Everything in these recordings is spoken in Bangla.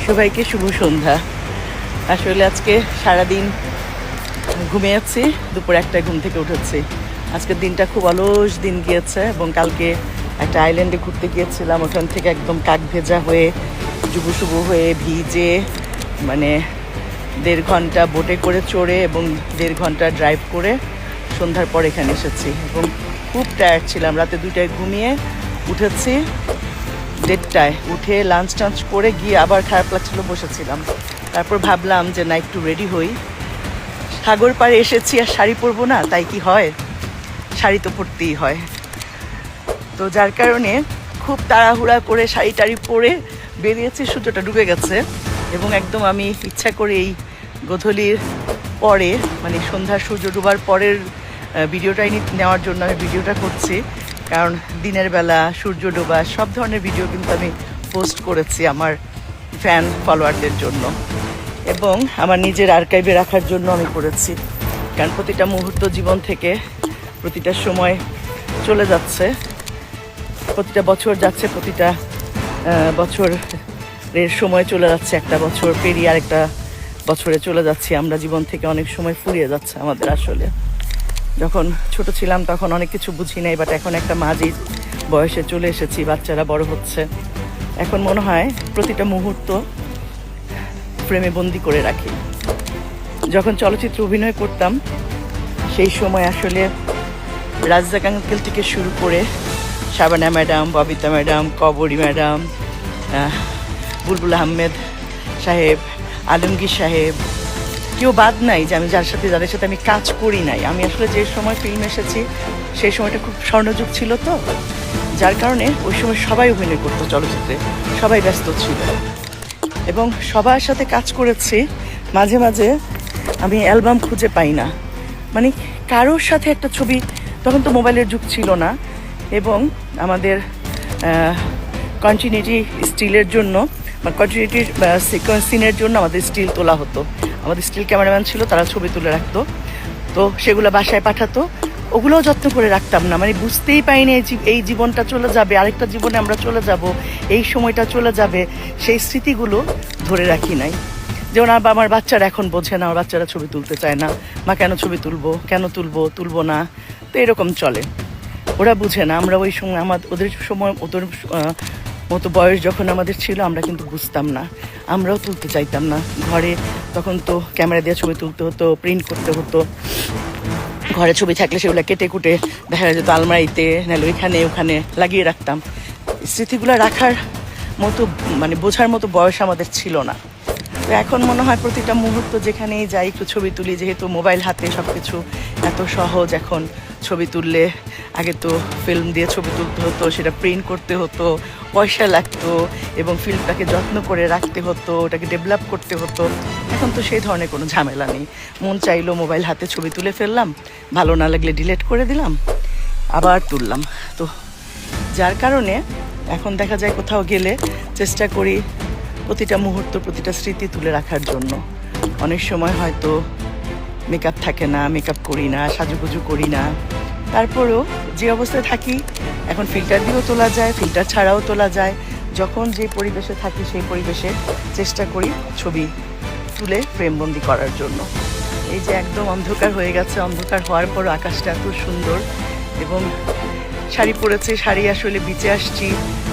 সবাইকে শুভ সন্ধ্যা। আসলে আজকে সারাদিন ঘুমিয়েছি, দুপুর একটায় ঘুম থেকে উঠেছি। আজকের দিনটা খুব অলস দিন গিয়েছে এবং কালকে একটা আইল্যান্ডে ঘুরতে গিয়েছিলাম। ওখান থেকে একদম কাক ভেজা হয়ে যুবু শুভ হয়ে ভিজে, মানে 1.5 ঘন্টা বোটে করে চড়ে এবং 1.5 ঘন্টা ড্রাইভ করে সন্ধ্যার পর এখানে এসেছি এবং খুব টায়ার্ড ছিলাম। রাতে 2টায় ঘুমিয়ে উঠেছি, 1:30টায় উঠে লাঞ্চ টাঞ্চ করে গিয়ে আবার খারাপ লাগছিল, বসেছিলাম। তারপর ভাবলাম যে না, একটু রেডি হই। সাগর পাড়ে এসেছি আর শাড়ি পরবো না তাই কি হয়? শাড়ি তো পরতেই হয়। তো যার কারণে খুব তাড়াহুড়া করে শাড়ি টাড়ি পরে বেরিয়েছি। সূর্যটা ডুবে গেছে এবং একদম আমি ইচ্ছা করে এই গোধূলির পরে, মানে সন্ধ্যার সূর্য ডুবার পরের ভিডিওটাই নেওয়ার জন্য আমি ভিডিওটা করছি। কারণ দিনের বেলা সূর্য ডোবা সব ধরনের ভিডিও কিন্তু আমি পোস্ট করেছি আমার ফ্যান ফলোয়ারদের জন্য এবং আমার নিজের আর্কাইভে রাখার জন্য আমি করেছি। কারণ প্রতিটা মুহূর্ত জীবন থেকে প্রতিটা সময় চলে যাচ্ছে, প্রতিটা বছর যাচ্ছে, প্রতিটা বছরের সময় চলে যাচ্ছে। একটা বছর পেরিয়ে আরেকটা বছরে চলে যাচ্ছি আমরা। জীবন থেকে অনেক সময় ফুরিয়ে যাচ্ছে আমাদের। আসলে যখন ছোট ছিলাম তখন অনেক কিছু বুঝি নাই, বাট এখন একটা মাঝির বয়সে চলে এসেছি, বাচ্চারা বড় হচ্ছে। এখন মনে হয় প্রতিটা মুহূর্ত ফ্রেমে বন্দি করে রাখি। যখন চলচ্চিত্রে অভিনয় করতাম সেই সময় আসলে রাজ্জাক আঙ্কেল থেকে শুরু করে শাবানা ম্যাডাম, ববিতা ম্যাডাম, কবরী ম্যাডাম, বুলবুল আহমেদ সাহেব, আলমগীর সাহেব, কেউ বাদ নাই যে আমি যাদের সাথে আমি কাজ করি নাই। আমি আসলে যে সময় ফিল্ম এসেছি সেই সময়টা খুব স্বর্ণযুগ ছিল, তো যার কারণে ওই সময় সবাই অভিনয় করতো চলচ্চিত্রে, সবাই ব্যস্ত ছিল এবং সবার সাথে কাজ করেছি। মাঝে মাঝে আমি অ্যালবাম খুঁজে পাই না, মানে কারোর সাথে একটা ছবি, তখন তো মোবাইলের যুগ ছিল না এবং আমাদের কন্টিনিউটি স্টিলের জন্য বা কন্টিনিউটির সিনের জন্য আমাদের স্টিল তোলা হতো। আমাদের স্টিল ক্যামেরাম্যান ছিল, তারা ছবি তুলে রাখতো, তো সেগুলো বাসায় পাঠাতো। ওগুলোও যত্ন করে রাখতাম না, মানে বুঝতেই পাইনি এই জীবনটা চলে যাবে, আরেকটা জীবনে আমরা চলে যাব, এই সময়টা চলে যাবে, সেই স্মৃতিগুলো ধরে রাখি নাই। যেমন আমার বাচ্চারা এখন বোঝে না, আমার বাচ্চারা ছবি তুলতে চায় না। মা কেন ছবি তুলবো, কেন তুলবো না, তো এরকম চলে। ওরা বুঝে না। আমরা ওই সময় ওদের সময় ওদের মতো বয়স যখন আমাদের ছিল আমরা কিন্তু বুঝতাম না, আমরাও তুলতে চাইতাম না। ঘরে তখন তো ক্যামেরা দিয়ে ছবি তুলতে হতো, প্রিন্ট করতে হতো। ঘরে ছবি থাকলে সেগুলো কেটে কুটে দেখা যেত আলমারিতে, নাহলে ওখানে লাগিয়ে রাখতাম। স্মৃতিগুলো রাখার মতো, মানে বোঝার মতো বয়স আমাদের ছিল না। তো এখন মনে হয় প্রতিটা মুহূর্ত যেখানেই যাই একটু ছবি তুলি, যেহেতু মোবাইল হাতে সব কিছু এত সহজ। এখন ছবি তুললে, আগে তো ফিল্ম দিয়ে ছবি তুলতে হতো, সেটা প্রিন্ট করতে হতো, পয়সা লাগতো এবং ফিল্মটাকে যত্ন করে রাখতে হতো, ওটাকে ডেভেলপ করতে হতো। এখন তো সেই ধরনের কোনো ঝামেলা নেই। মন চাইলো মোবাইল হাতে ছবি তুলে ফেললাম, ভালো না লাগলে ডিলিট করে দিলাম, আবার তুললাম। তো যার কারণে এখন দেখা যায় কোথাও গেলে চেষ্টা করি প্রতিটা মুহূর্ত, প্রতিটা স্মৃতি তুলে রাখার জন্য। অনেক সময় হয়তো মেকআপ থাকে না, মেকআপ করি না, সাজুগুজু করি না, তারপরেও যে অবস্থায় থাকি, এখন ফিল্টার দিয়েও তোলা যায়, ফিল্টার ছাড়াও তোলা যায়। যখন যে পরিবেশে থাকি সেই পরিবেশে চেষ্টা করি ছবি তুলে ফ্রেমবন্দি করার জন্য। এই যে একদম অন্ধকার হয়ে গেছে, অন্ধকার হওয়ার পর আকাশটা এত সুন্দর এবং শাড়ি পরেছে, শাড়ি আসলে বিচে আসছি,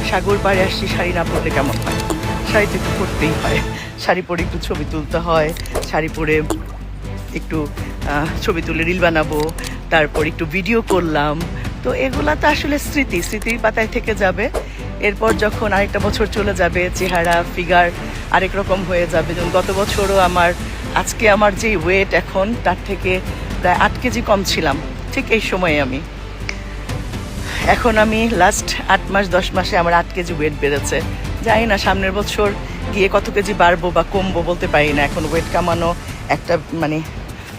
সাগর পাড়ে আসছি, শাড়ি না পরলে কেমন হয়? শাড়ি তো একটু পরতেই হয়, শাড়ি পরে একটু ছবি তুলতে হয়, শাড়ি পরে একটু ছবি তুলে রিল বানাবো, তারপর একটু ভিডিও করলাম। তো এগুলা তো আসলে স্মৃতির পাতায় থেকে যাবে। এরপর যখন আরেকটা বছর চলে যাবে, চেহারা ফিগার আরেক রকম হয়ে যাবে। যেমন গত বছরও আজকে আমার যে ওয়েট এখন, তার থেকে প্রায় 8 কেজি কম ছিলাম ঠিক এই সময়ে। এখন আমি লাস্ট 8 মাস 10 মাসে আমার 8 কেজি ওয়েট বেড়েছে। জানি না সামনের বছর গিয়ে কত কেজি বাড়বো বা কমবো, বলতে পারি না। এখন ওয়েট কমানো একটা মানে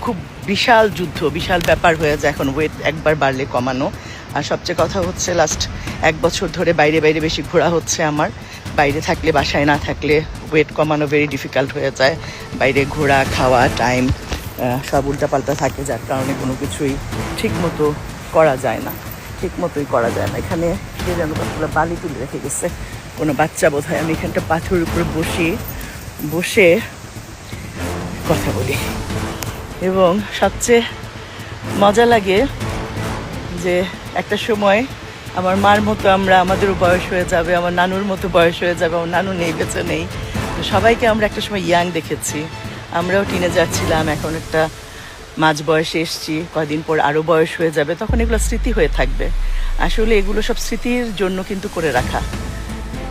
খুব বিশাল যুদ্ধ, বিশাল ব্যাপার হয়ে যায় এখন ওয়েট একবার বাড়লে কমানো। আর সবচেয়ে কথা হচ্ছে লাস্ট 1 বছর ধরে বাইরে বেশি ঘোরা হচ্ছে আমার। বাইরে থাকলে, বাসায় না থাকলে ওয়েট কমানো ভেরি ডিফিকাল্ট হয়ে যায়। বাইরে ঘোরা, খাওয়া, টাইম সব উল্টাপাল্টা থাকে, যার কারণে কোনো কিছুই ঠিক মতো করা যায় না। এখানে কে যেন কতগুলো বালি তুলে রেখে গেছে, কোনো বাচ্চা বোধ হয়। আমি এখানটা পাথরের উপরে বসে বসে কথা বলি। এবং সবচেয়ে মজা লাগে যে একটা সময় আমার মার মতো আমরা, আমাদেরও বয়স হয়ে যাবে, আমার নানুর মতো বয়স হয়ে যাবে, আমার নানু নেই, বেঁচে নেই, তো সবাইকে আমরা একটা সময় ইয়াং দেখেছি, আমরাও টিনেজার ছিলাম, এখন একটা মাঝ বয়সে এসছি, কয়দিন পর আরও বয়স হয়ে যাবে, তখন এগুলো স্মৃতি হয়ে থাকবে। আসলে এগুলো সব স্মৃতির জন্য কিন্তু করে রাখা,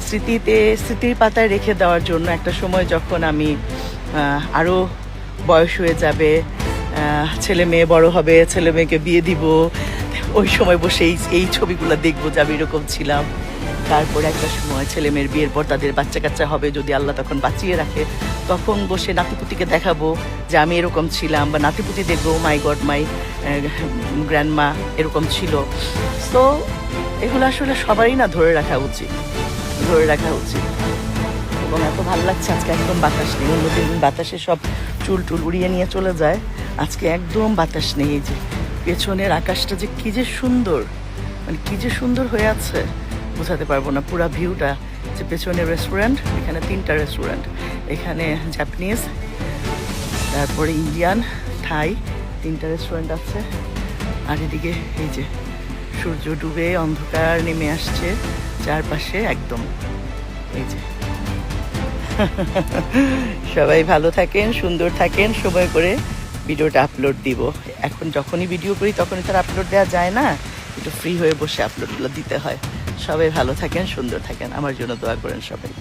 স্মৃতির পাতায় রেখে দেওয়ার জন্য। একটা সময় যখন আমি আরও বয়স হয়ে যাবে, ছেলে মেয়ে বড় হবে, ছেলে মেয়েকে বিয়ে দিব, ওই সময় বসে এই ছবিগুলো দেখবো যে আমি এরকম ছিলাম। তারপরে একটা সময় ছেলে মেয়ের বিয়ের পর তাদের বাচ্চা কাচ্চা হবে, যদি আল্লাহ তখন বাঁচিয়ে রাখে, তখন বসে নাতিপুতিকে দেখাবো যে আমি এরকম ছিলাম, বা নাতিপুতি দেখবো মাই গড মাই গ্র্যান্ডমা এরকম ছিল। তো এগুলো আসলে সবারই না ধরে রাখা উচিত। এবং এত ভালো লাগছে আজকে, একদম বাতাস নেই। অন্যদিন বাতাসে সব চুল টুল উড়িয়ে নিয়ে চলে যায়, আজকে একদম বাতাস নেই। এই যে পেছনের আকাশটা যে কি যে সুন্দর, মানে কি যে সুন্দর হয়ে আছে, বোঝাতে পারবো না। পুরা ভিউটা, যে পেছনে রেস্টুরেন্ট, এখানে 3টা রেস্টুরেন্ট, এখানে জাপানিজ, তারপরে ইন্ডিয়ান, থাই, 3টা রেস্টুরেন্ট আছে। আর এদিকে এই যে সূর্য ডুবে অন্ধকার নেমে আসছে চারপাশে একদম। এই যে সবাই ভালো থাকেন, সুন্দর থাকেন, সময় করে ভিডিওটা আপলোড দিব। এখন যখনই ভিডিও করি তখনই তার আপলোড দেওয়া যায় না, একটু ফ্রি হয়ে বসে আপলোডগুলো দিতে হয়। সবাই ভালো থাকেন, সুন্দর থাকেন, আমার জন্য দোয়া করেন সবাই।